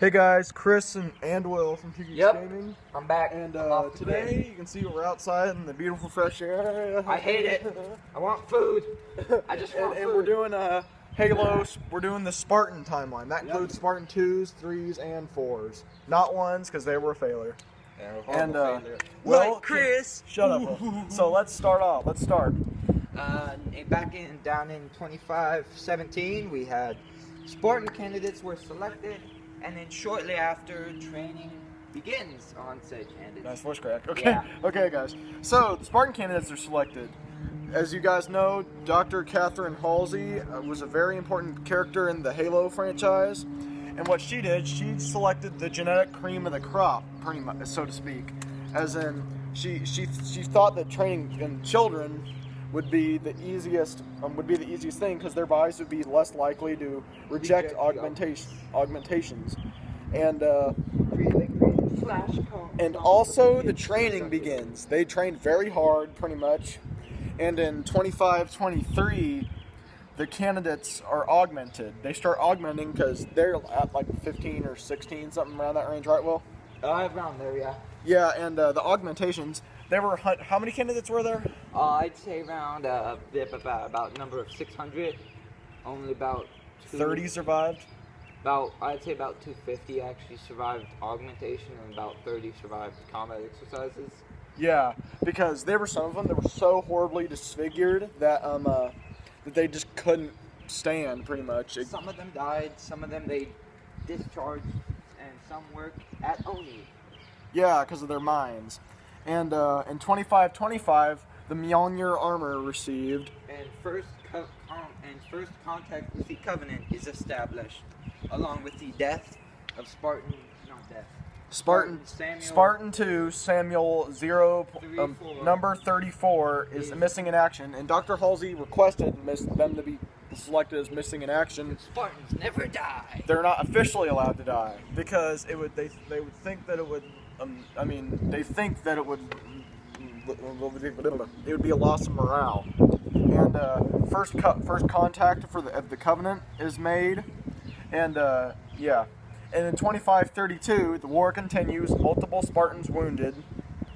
Hey guys, Chris and Will from TG's Gaming. I'm back. And today you can see we're outside in the beautiful fresh air. I hate it. I want food. I just want food. And we're doing Halo. We're doing the Spartan timeline. That includes Spartan 2s, 3s, and 4s. Not 1s because they were a failure. And well, Chris. Shut up. So let's start off. Let's start. Down in 25-17, we had Spartan candidates were selected, and then shortly after, training begins on said candidates. Nice voice crack. Okay. Yeah. Okay, guys. So the Spartan candidates are selected. As you guys know, Dr. Catherine Halsey was a very important character in the Halo franchise. And what she did, she selected the genetic cream of the crop, pretty much, so to speak. As in, she thought that training in children would be the easiest thing because their bodies would be less likely to reject augmentations. And also the training begins. They trained very hard, pretty much. And in 25-23, the candidates are augmented. They start augmenting because they're at like 15 or 16, something around that range, right, Will? Around there, yeah. Yeah, and the augmentations, there were, how many candidates were there? I'd say around about number of 600. Only about 30 survived? I'd say about 250 actually survived augmentation, and about 30 survived combat exercises. Yeah, because there were some of them that were so horribly disfigured that that they just couldn't stand, pretty much. Some of them died, some of them they discharged, and some worked at Oni. Yeah, because of their minds. And in 25-25, the Mjolnir armor received. And first contact with the Covenant is established, along with the death of Spartan 2, Samuel 0, number 34 is missing in action, and Dr. Halsey requested them to be selected as missing in action. Spartans never die. They're not officially allowed to die because they would think that it would. They think that it would be a loss of morale. And first contact for the Covenant is made, and yeah. And in 25-32, the war continues. Multiple Spartans wounded.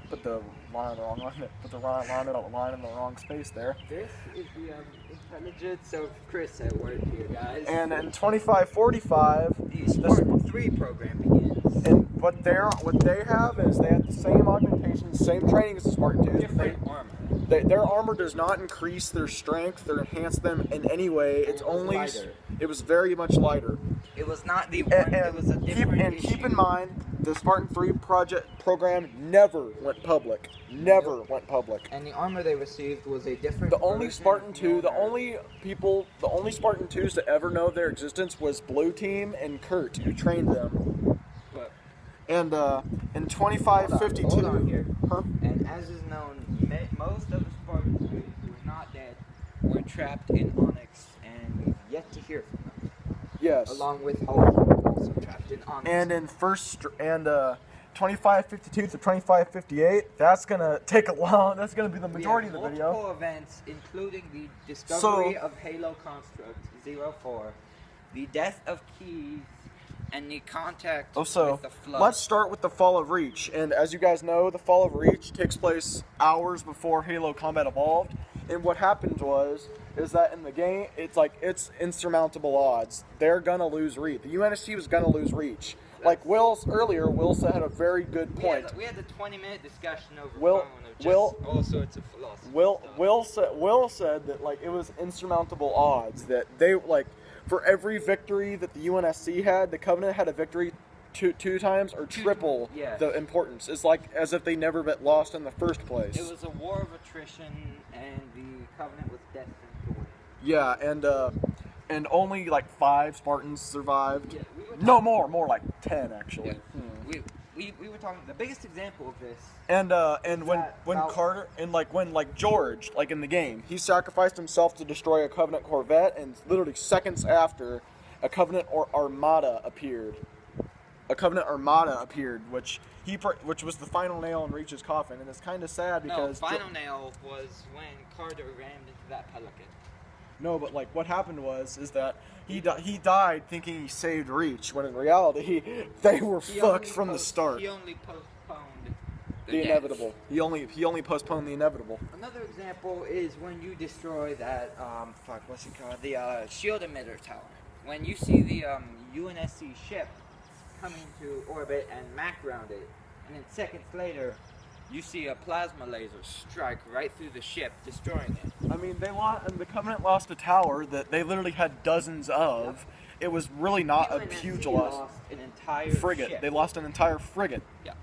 Put the line in the wrong space there. This is the intelligence of Chris at work here, guys. And in 25-45, the Spartan 3 program begins. And what they have is they have the same augmentations, same training as the Spartan 2s. Different armor. Their armor does not increase their strength or enhance them in any way. It was very much lighter. It was not the one. It was a different issue. Keep in mind, the Spartan 3 program never went public. Went public. And the armor they received was a different. The only Spartan 2, the only Spartan 2s to ever know their existence was Blue Team and Kurt, who trained them. But, and in 25-52, hold on here. Huh? And as is known, most of the Spartans who were not dead were trapped in Onyx, and we've yet to hear from them. Yes. Along with Hulk, also trapped in Onyx. And in 25-52 to 25-58, that's gonna take a long. That's gonna be the majority of the video. Multiple events, including the discovery of Halo Construct 04, the death of Keys, and the contact with the Flood. Let's start with the Fall of Reach. And as you guys know, the Fall of Reach takes place hours before Halo Combat Evolved. And what happened is that in the game, it's insurmountable odds. They're gonna lose Reach. The UNSC was gonna lose Reach. Like Will said, had a very good point. We had the 20-minute discussion over phone of all sorts of philosophy. Will said that it was insurmountable odds that they for every victory that the UNSC had, the Covenant had a victory two times or triple the importance. It's as if they never been lost in the first place. It was a war of attrition, and the Covenant was destined to win. Yeah, and only 5 Spartans survived. Yeah, more like 10 actually. Yeah. We were talking the biggest example of this. And when Carter when George in the game, he sacrificed himself to destroy a Covenant Corvette, and literally seconds after, a Covenant Armada appeared. Which was the final nail in Reach's coffin, and it's kind of sad because final nail was when Carter rammed into that Pelican. No, but like what happened is that he died thinking he saved Reach, when in reality they were fucked from the start. He only postponed the inevitable. He only postponed the inevitable. Another example is when you destroy that what's it called? The shield emitter tower. When you see the UNSC ship coming to orbit and Mac round it, and then seconds later, you see a plasma laser strike right through the ship, destroying it. I mean, the Covenant lost a tower that they literally had dozens of. Yep. It was really not a huge loss. Lost an entire frigate. Ship. They lost an entire frigate. Yeah.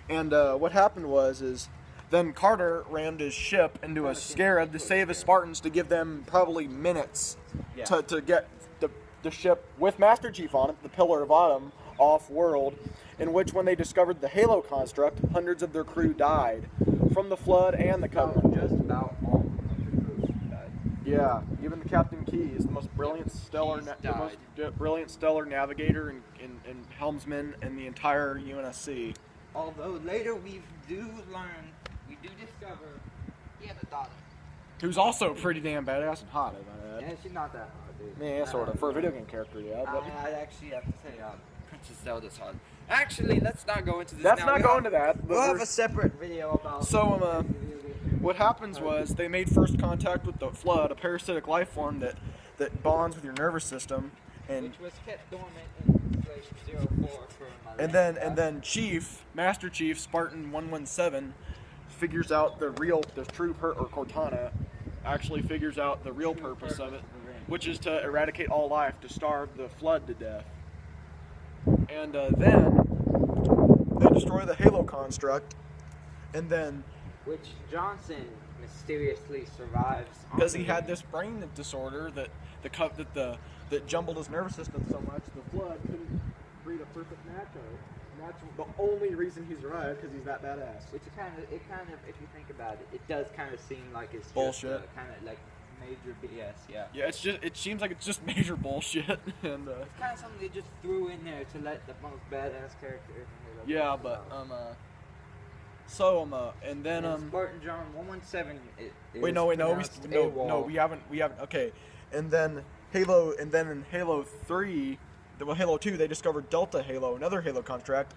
And what happened is then Carter rammed his ship into a scarab to save his Spartans, to give them probably minutes to get the ship with Master Chief on it, the Pillar of Autumn, off-world, in which when they discovered the Halo construct, hundreds of their crew died from the Flood and the Covenant. Just about all of the crew died. Yeah, even the Captain Keyes, the most brilliant stellar navigator and helmsman in the entire UNSC. Although later we do discover he had a daughter. Who's also pretty damn badass and hot, if I add. Yeah, she's not that hot, dude. Yeah, sort of. For a video game character, yeah. But I actually have to say, Princess Zelda's hot. Actually, let's not go into this Let's now. not go into that. We'll have a separate video about... So, what happens was, they made first contact with the Flood, a parasitic life form that bonds with your nervous system. Which was kept dormant in Station 04 for a and then Master Chief, Spartan 117, figures out Cortana actually figures out the real purpose of it, which is to eradicate all life, to starve the Flood to death. And then they destroy the Halo construct, and then... Which Johnson mysteriously survives. Because he had this brain disorder that jumbled his nervous system so much, the Flood couldn't breed a perfect Nacho. And that's the only reason he survived, because he's that badass. Which kind of, if you think about it, it does kind of seem like it's bullshit. Just kind of like major BS, yeah. Yeah, it seems like it's just major bullshit, and it's kind of something they just threw in there to let the most badass character in here. Yeah, but and then Spartan John 117. We haven't. Okay, and then in Halo 3, Halo 2, they discovered Delta Halo, another Halo construct.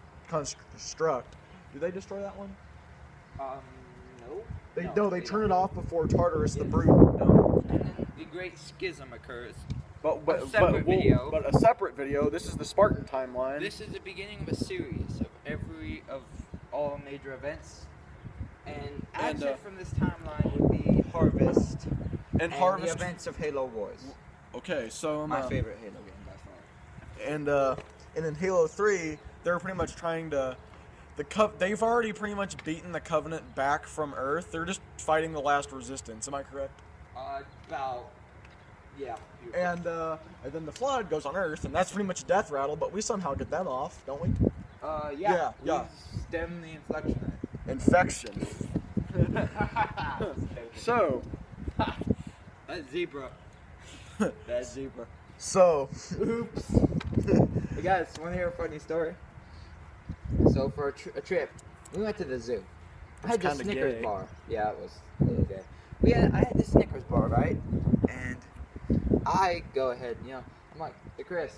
Did they destroy that one? No. They turn it off before Tartarus the Brute. No. And then the Great Schism occurs. But a separate video. This is the Spartan timeline. This is the beginning of a series of all major events. And absent from this timeline would be Harvest and the events of Halo Wars. Okay, so my favorite Halo game by far. And in Halo 3, they're pretty much trying to. They've already pretty much beaten the Covenant back from Earth. They're just fighting the last resistance. Am I correct? Yeah. And then the Flood goes on Earth, and that's pretty much a death rattle. But we somehow get them off, don't we? Yeah. We stem the infection. So. That zebra. So. Oops. Hey guys, want to hear a funny story? So for a trip, we went to the zoo. I had this Snickers bar. Yeah, it was a little gay. I had this Snickers bar, right? And I go ahead, I'm like, hey Chris,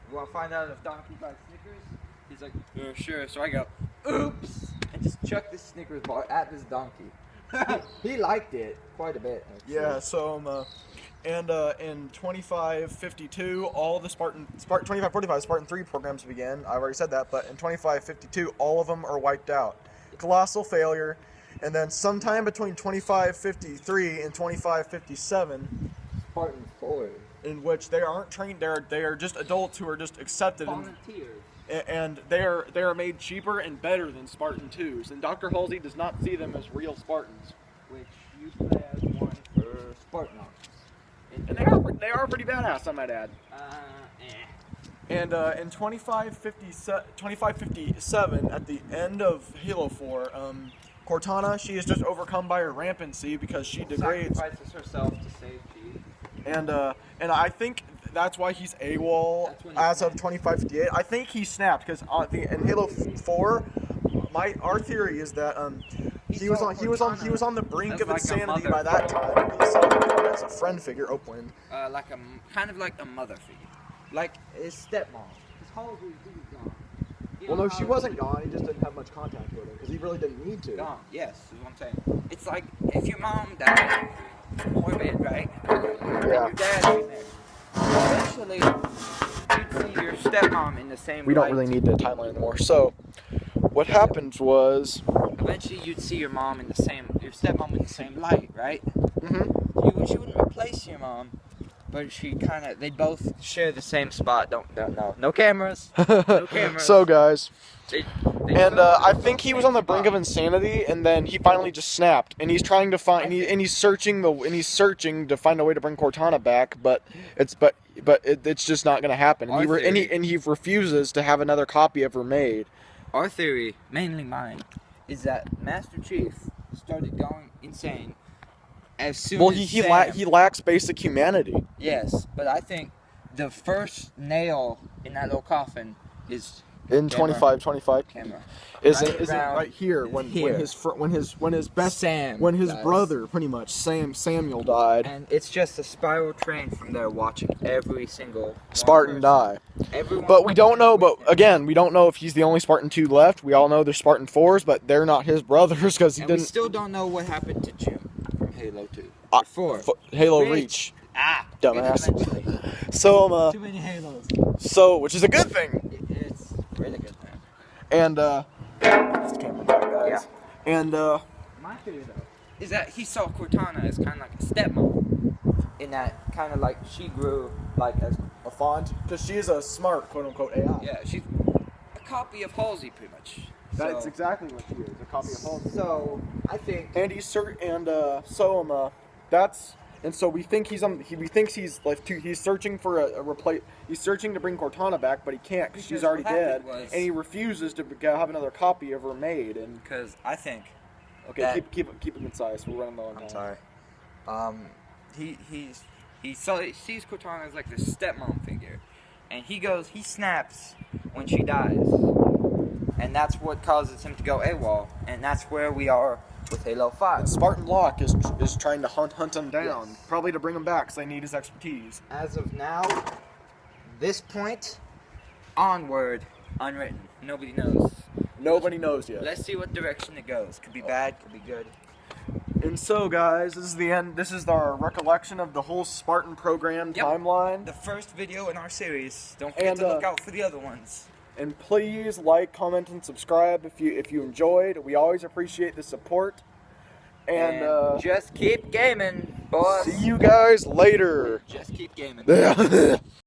you want to find out if Donkey likes Snickers? He's like, sure. So I go, oops, and just chuck this Snickers bar at this donkey. He liked it quite a bit, actually. Yeah, so in 2552, all the Spartan 2545 Spartan 3 programs began. I've already said that, but in 2552, all of them are wiped out. Colossal failure. And then sometime between 2553 and 2557, Spartan 4, in which they aren't trained. They are just adults who are just accepted. Volunteers. And they are made cheaper and better than Spartan 2s. And Dr. Halsey does not see them as real Spartans. Which you play as one for Spartan arms. And they are pretty badass, I might add. And in 2557, at the end of Halo 4, Cortana, she is just overcome by her rampancy because she degrades. Sacrifices herself to save Chief. And I think that's why he's AWOL as of 2558. I think he snapped because in Halo 4, Our theory is that he was on the brink of like a insanity mother by that time. He saw him as a friend figure. Oh, wind. Kind of like a mother figure, like his stepmom. His whole dude was gone. Well, no, she wasn't gone. He just didn't have much contact with her because he really didn't need to. Gone. Yes, is what I'm saying. It's like if your mom died, morbid, right? Yeah. Your dad was there. Eventually, you'd see your stepmom in the same. We don't light. really need the timeline anymore. So, what happened was. Eventually, you'd see your stepmom in the same light, right? Mm-hmm. She wouldn't replace your mom, but they both share the same spot. No cameras. No cameras. So, guys. And I think he was on the brink of insanity, and then he finally just snapped, and he's trying to find, he's searching to find a way to bring Cortana back, but it's just not going to happen. And he refuses to have another copy ever made. Our theory, mainly mine, is that Master Chief started going insane as soon as he lacks basic humanity. Yes, but I think the first nail in that little coffin is in 25 camera. Is right here when his brother pretty much Samuel died, and it's just a spiral train from there watching every single Spartan die. Everyone but we don't know. But again, we don't know if he's the only Spartan 2 left. We all know there's Spartan 4s, but they're not his brothers because he didn't. We still don't know what happened to Jim from Halo 2. Halo Reach. Dumbass. So too many Halos. So, which is a good thing. It's really good, man. And this camera back, guys. Yeah. And my theory though is that he saw Cortana as kind of like a stepmom. In that kind of like she grew like as a font, because she is a smart quote unquote AI. Yeah, she's a copy of Halsey, pretty much. That's exactly what she is, a copy of Halsey. So I think. And he's so we think he's he's searching for he's searching to bring Cortana back, but he can't because she's already dead, and he refuses to have another copy of her made. And because I think. Okay, keep it concise. We're running low on time. I'm sorry. He sees Cortana as like this stepmom figure, and he snaps when she dies, and that's what causes him to go AWOL, and that's where we are with Halo 5. And Spartan Locke is trying to hunt him down, probably to bring him back because they need his expertise. As of now, this point, onward, unwritten. Nobody knows. Nobody knows yet. Let's see what direction it goes. Could be bad, could be good. And so, guys, this is the end. This is our recollection of the whole Spartan program timeline. The first video in our series. Don't forget to look out for the other ones. And please like, comment, and subscribe if you enjoyed. We always appreciate the support. And just keep gaming, boys. See you guys later. Just keep gaming.